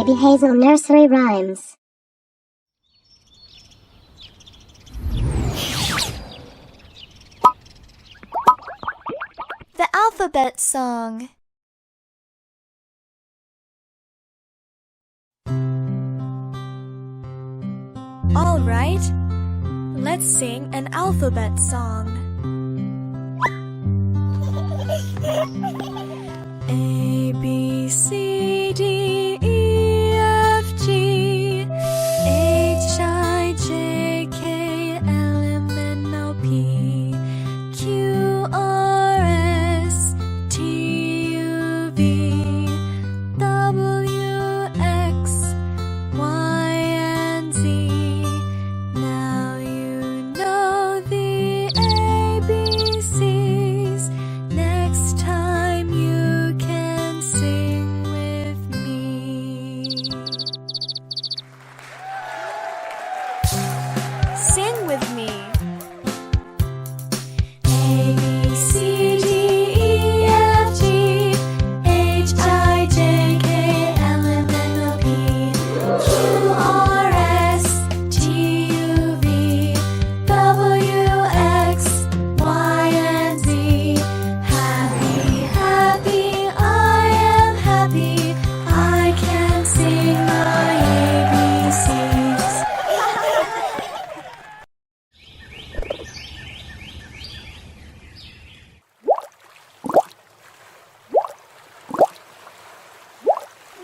Baby Hazel Nursery Rhymes. The Alphabet Song. All right, let's sing an alphabet song. A, B, C, D, E, F, G, H, I, J, K, L, M, N, O, P, Q, R, S, T, U, V, W, X, Y, and Z. Now you know the ABCs. Next time you can sing with me. Sing with me. A, B, C, D, E, F, G, H, I, J, K, L, M, N, O, P, Q, R, S, T, U, V, W, X, Y, and Z. Happy, happy, I am happy. I can sing my ABCs.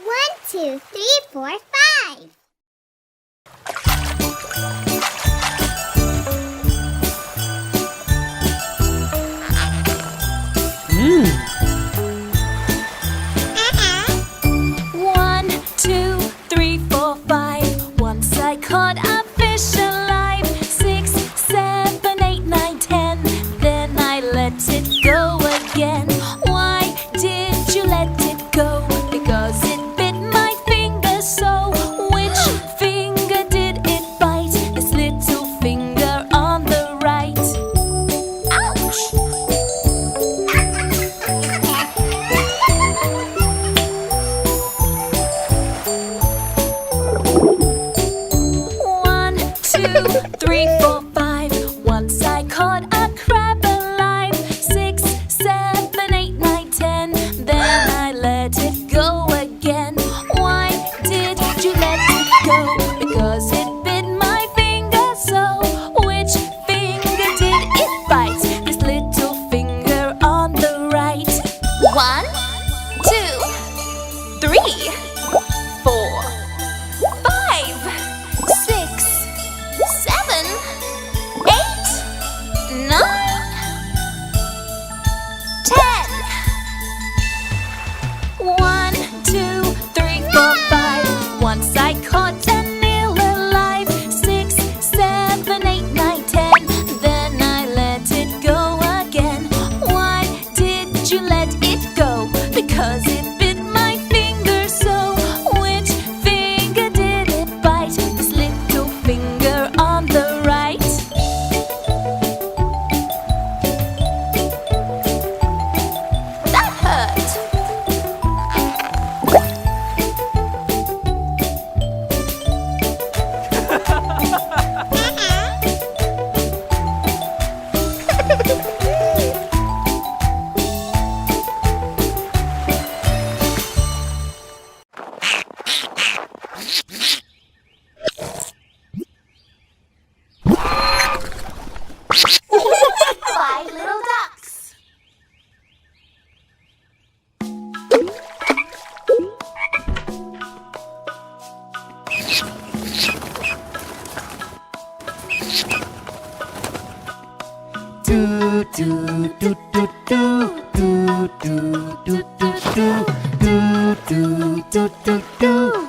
One, two, three, four, five. One, two, three, four, five. Once I caught a fish alive. 6, 7, 8, 9, 10. Then I let it go again. Why did you let it go? Because it bit my finger so. Which finger did it bite? This little finger on the right. Ouch! One, two, three, four, five. Once I caught a crab alive. 6, 7, 8, 9, 10. Then I let it go again. Why did you let it go? Because it bit my finger so. Which finger did it bite? This little finger on the right. 1, 2, 3, 4, 5, 6, 7, 8, 9, 10. 1, 2, 3, 4, 5. Once I caught an eel alive. 6, 7, 8, 9, 10. Then I let it go again. Why did you let it go? Because it bit my finger so. Which finger did it bite? This little finger on the right. That hurt. Five little ducks. Do do do do do do do do do do do do do do do do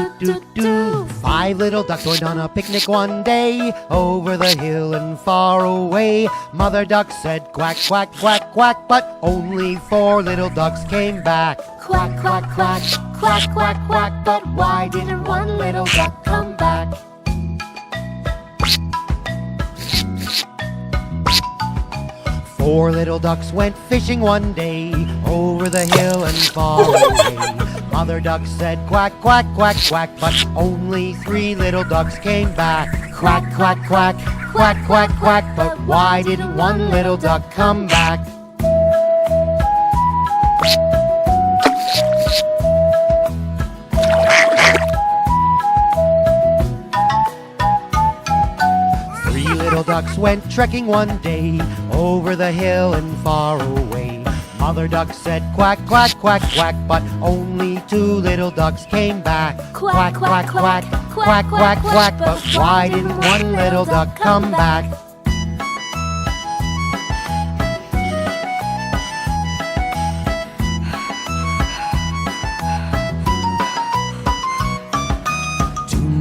do do Five little ducks went on a picnic one day, over the hill and far away. Mother duck said quack, quack, quack, quack, but only 4 little ducks came back. Quack, quack, quack, quack, quack, quack, but why didn't one little duck come back? 4 little ducks went fishing one day, over the hill and far away. Mother duck said quack, quack, quack, quack, but only 3 little ducks came back. Quack, quack, quack, quack, quack, quack, but why didn't 1 little duck come back? Ducks went trekking one day, over the hill and far away. Mother duck said quack, quack, quack, quack, but only 2 little ducks came back. Quack, quack, quack, quack, quack, quack, but why didn't 1 little duck come back?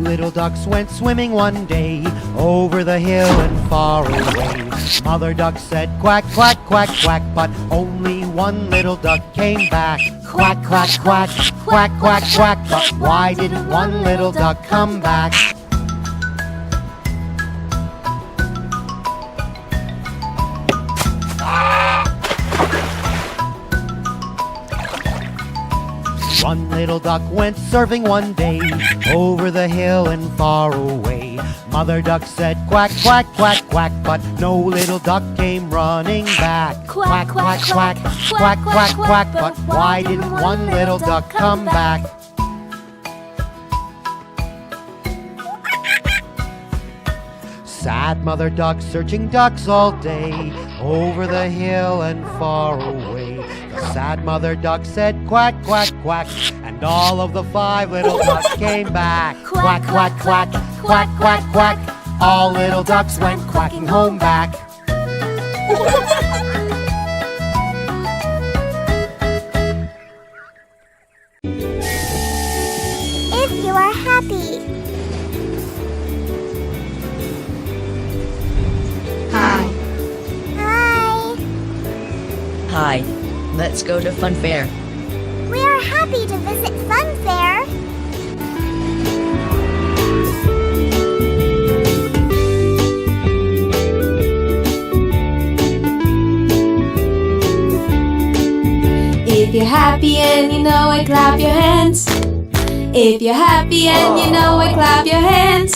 Little ducks went swimming one day, over the hill and far away. Mother duck said quack, quack, quack, quack, but only 1 little duck came back. Quack, quack, quack, quack, quack, quack, but why didn't 1 little duck come back? One little duck went surfing one day, over the hill and far away. Mother duck said quack, quack, quack, quack, but no little duck came running back. Quack, quack, quack, quack, quack, quack, but why didn't 1 little duck come back? Sad mother duck searching ducks all day, over the hill and far away. The sad mother duck said quack, quack, quack, and all of the 5 little ducks came back. Quack, quack, quack, quack, quack, quack, all little ducks went quacking home back. If you are happy. Hi. Hi. Hi. Let's go to Fun Fair. We are happy to visit Fun Fair. If you're happy and you know it, clap your hands. If you're happy and you know it, clap your hands.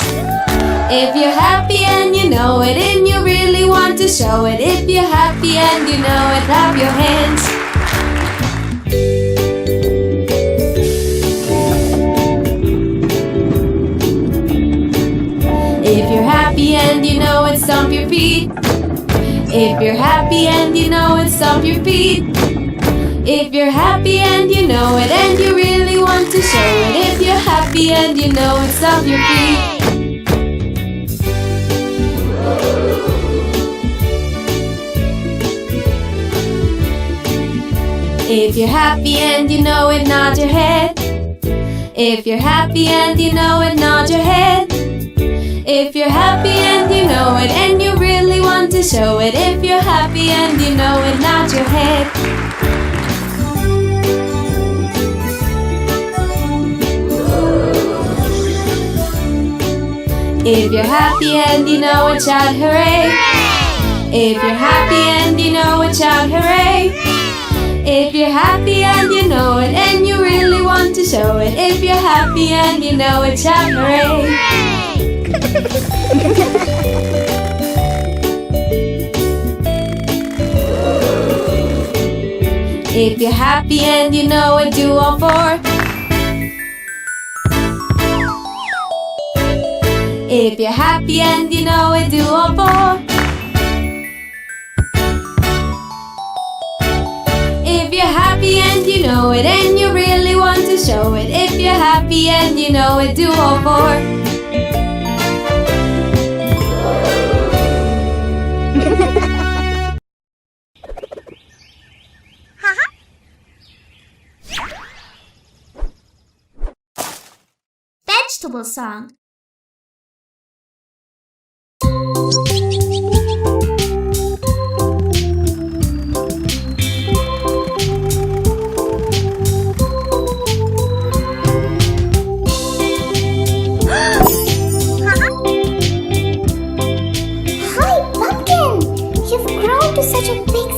If you're happy and you know it and you really want to show it. If you're happy and you know it, clap your hands. If you're happy and you know it, stomp your feet. If you're happy and you know it, stomp your feet. If you're happy and you know it and you really want to show it. If you're happy and you know it, stomp your feet. If you're happy and you know it, nod your head. If you're happy and you know it, nod your head. If you're happy and you know it and you really want to show it. If you're happy and you know it, nod your head. If you're happy and you know it, shout hooray. If you're happy and you know it, shout hooray. If you're happy and you know it and you really want to show it. If you're happy and you know it, shout hooray. If you're happy and you know it, do all 4. If you're happy and you know it, do all 4. If you're happy and you know it and you really want to show it. If you're happy and you know it, do all 4. Vegetable song. Such a big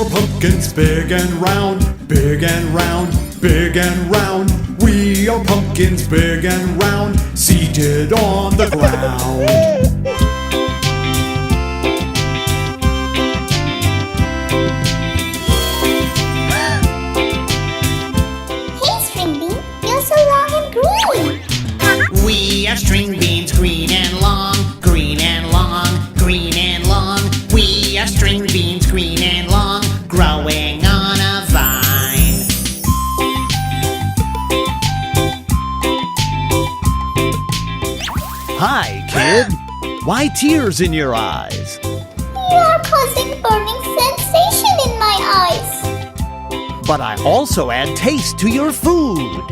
are pumpkins big and round, big and round, big and round. We are pumpkins big and round, seated on the ground. Hey, string bean, you're so long and green. We are string beans, green and long, green and long, green and long. We are string beans, green and long, growing on a vine. Hi, kid. Why tears in your eyes? You're causing burning sensation in my eyes. But I also add taste to your food.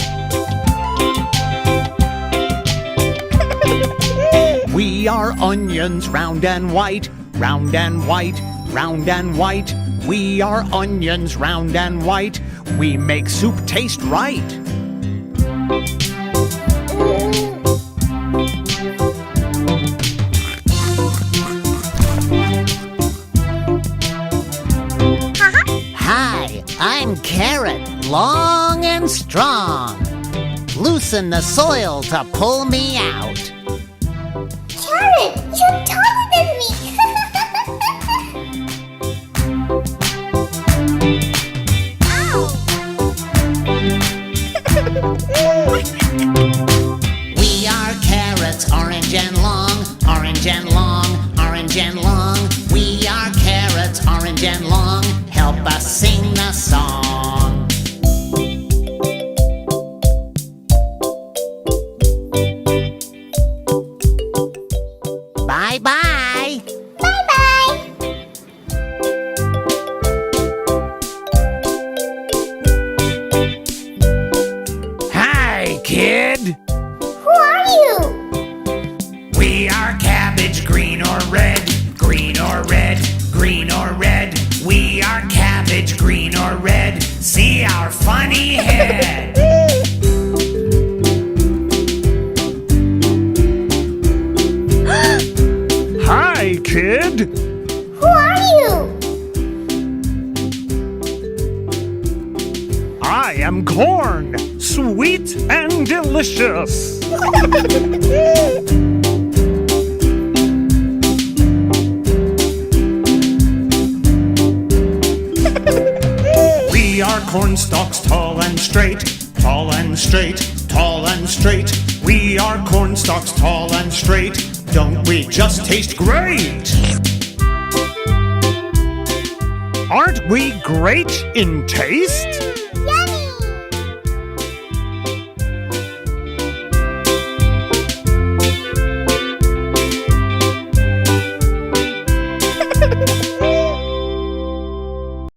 We are onions, round and white, round and white, round and white. We are onions, round and white. We make soup taste right. Hi, I'm Carrot, long and strong. Loosen the soil to pull me out. Carrot, you're taller than me. We are carrots, orange and long, orange and long, orange and long. We are carrots, orange and long. Help us sing the song. Bye-bye. Bye-bye. Hi, kid. Who are you? We are cabbage, green or red, green or red, green or red. We are cabbage, green or red. See our funny head. Hi, kid. Who are you? I am corn, sweet and delicious. We are corn stalks, tall and straight, tall and straight, tall and straight. We are corn stalks, tall and straight. Don't we just taste great? Aren't we great in taste? Yes!